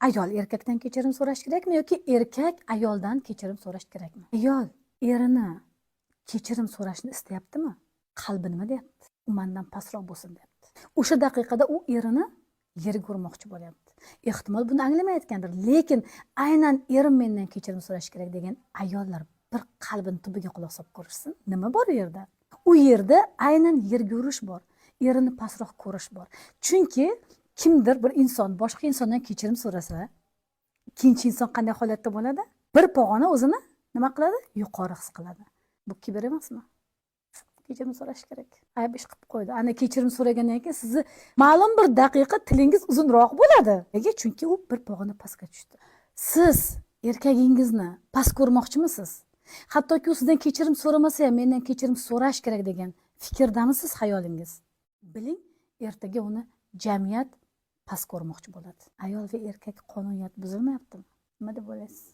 Ayol erkakdan kechirim so'rash kerakmi yoki erkak ayoldan kechirim so'rash kerakmi? Ayol erini kechirim so'rashni istayaptimi? Qalbi nima deyapti? U mendan pastroq bo'lsin deyapti. O'sha daqiqada u erini yerga urmoqchi bo'lyapti. Ehtimol buni anglamayotgandir, lekin aynan erim mendan kechirim so'rash kerak degan ayollar bir qalbini tubiga quloq solib ko'rishsin. Nima bor u yerda? U yerda aynan yerga urish bor, erini pastroq ko'rish bor. Chunki kimdir bir inson boshqa insondan kechirim so'rasa, ikkinchi inson qanday holatda bo'ladi? Bir pog'ona o'zini nima qiladi? Yuqori his qiladi. Bu kibr emasmi? Kechirim so'rash kerak. Ayb ish qilib qo'ydi. Ana kechirim so'ragandan keyin sizni ma'lum bir daqiqa tilingiz uzunroq bo'ladi. Nega? Chunki u bir pog'ona pastga tushdi. Siz erkagingizni past ko'rmoqchimisiz? Hattoki u sizdan kechirim so'ramasa ham mendan kechirim so'rash kerak degan fikrdamisiz hayolingiz? Biling, ertaga uni jamiyat past ko'rmoqchi bo'ladi. Ayol va erkak qonuniyat buzilmayaptimi? Nima deb o'ylaysiz?